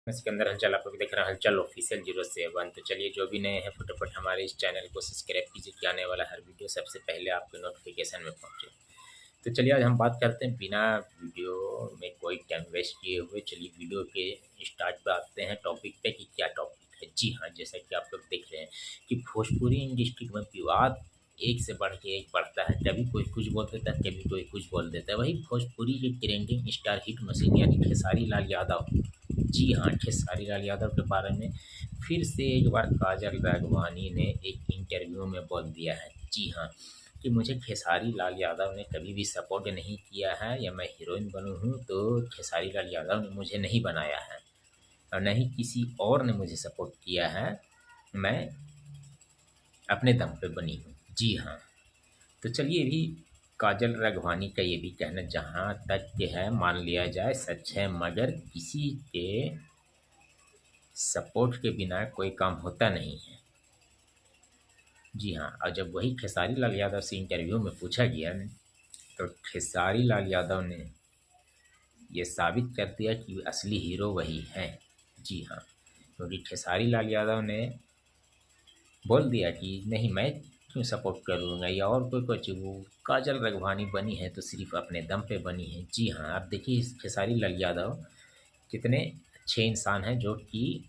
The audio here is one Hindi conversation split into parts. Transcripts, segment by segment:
मैं सिकंदर हलचल, आप लोग देख रहे हैं हलचल ऑफिशियल 07। तो चलिए, जो भी नए हैं फटाफट हमारे इस चैनल को सब्सक्राइब कीजिए कि आने वाला हर वीडियो सबसे पहले आपके नोटिफिकेशन में पहुंचे। तो चलिए, आज हम बात करते हैं बिना वीडियो में कोई टाइम वेस्ट किए हुए। चलिए वीडियो के स्टार्ट पे आते हैं टॉपिक पे कि क्या टॉपिक है। जी हाँ, जैसा कि आप लोग देख रहे हैं कि भोजपुरी इंडस्ट्री में विवाद एक से बढ़ के एक बढ़ता है। कभी कोई कुछ बोल देता है, कभी कोई कुछ बोल देता है। वही भोजपुरी के ट्रेंडिंग स्टार हिट मशीन यानी खेसारी लाल यादव, जी हाँ, खेसारी लाल यादव के बारे में फिर से एक बार काजल राघवानी ने एक इंटरव्यू में बोल दिया है। जी हाँ, कि मुझे खेसारी लाल यादव ने कभी भी सपोर्ट नहीं किया है, या मैं हीरोइन बनूँ हूँ तो खेसारी लाल यादव ने मुझे नहीं बनाया है और न ही किसी और ने मुझे सपोर्ट किया है। मैं अपने दम पे बनी हूँ। जी हाँ, तो चलिए भी काजल राघवानी का ये भी कहना जहाँ तक के है मान लिया जाए सच है, मगर किसी के सपोर्ट के बिना कोई काम होता नहीं है। जी हाँ, और जब वही खेसारी लाल यादव से इंटरव्यू में पूछा गया तो खेसारी लाल यादव ने ये साबित कर दिया कि असली हीरो वही हैं। जी हाँ, क्योंकि खेसारी लाल यादव ने बोल दिया कि नहीं, मैं क्यों सपोर्ट करूँगा या और कोई कुछ, वो काजल राघवानी बनी है तो सिर्फ अपने दम पे बनी है। जी हाँ, आप देखिए इस खेसारी लाल यादव कितने अच्छे इंसान हैं जो कि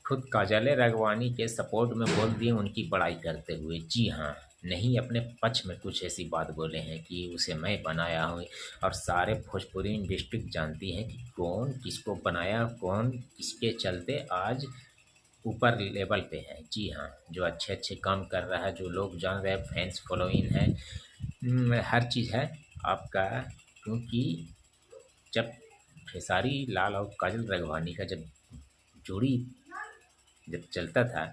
खुद काजल राघवानी के सपोर्ट में बोल दिए उनकी बड़ाई करते हुए। जी हाँ, नहीं अपने पक्ष में कुछ ऐसी बात बोले हैं कि उसे मैं बनाया हूँ। और सारे भोजपुरी डिस्ट्रिक्ट जानती हैं कि कौन किसको बनाया, कौन किसके चलते आज ऊपर लेवल पे है। जी हाँ, जो अच्छे अच्छे काम कर रहा है, जो लोग जान रहे हैं, फैंस फॉलोइंग है, हर चीज़ है आपका। क्योंकि जब खेसारी लाल और काजल राघवानी का जब जोड़ी जब चलता था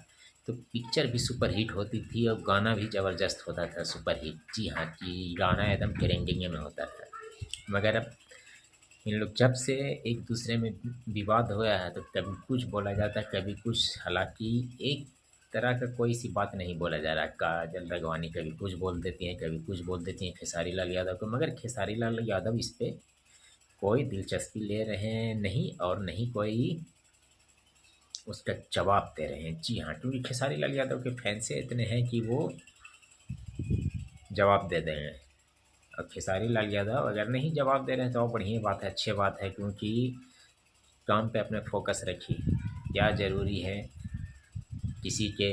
तो पिक्चर भी सुपर हिट होती थी और गाना भी ज़बरदस्त होता था, सुपर हिट। जी हाँ, कि गाना एकदम ट्रेंडिंग में होता था। मगर अब इन लोग जब से एक दूसरे में विवाद हुआ है तो कभी कुछ बोला जाता है, कभी कुछ। हालांकि एक तरह का कोई सी बात नहीं बोला जा रहा। काजल राघवानी कभी कुछ बोल देती हैं, कभी कुछ बोल देती हैं खेसारी लाल यादव को, मगर खेसारी लाल यादव इस पे कोई दिलचस्पी ले रहे हैं नहीं, और नहीं कोई उसका जवाब दे रहे हैं। जी हाँ, क्योंकि खेसारी लाल यादव के फैंस से इतने हैं कि वो जवाब दे देंगे। और खेसारी लाल यादव अगर नहीं जवाब दे रहे हैं तो और बढ़िया बात है, अच्छी बात है। क्योंकि काम पे अपने फोकस रखिए। क्या ज़रूरी है किसी के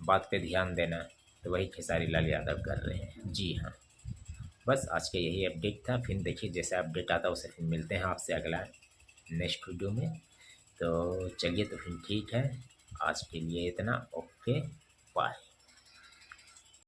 बात पे ध्यान देना, तो वही खेसारी लाल यादव कर रहे हैं। जी हाँ, बस आज का यही अपडेट था। फिर देखिए जैसा अपडेट आता है उसे फिर मिलते हैं आपसे अगला नेक्स्ट वीडियो में। तो चलिए, तो फिर ठीक है, आज के लिए इतना। Okay, bye.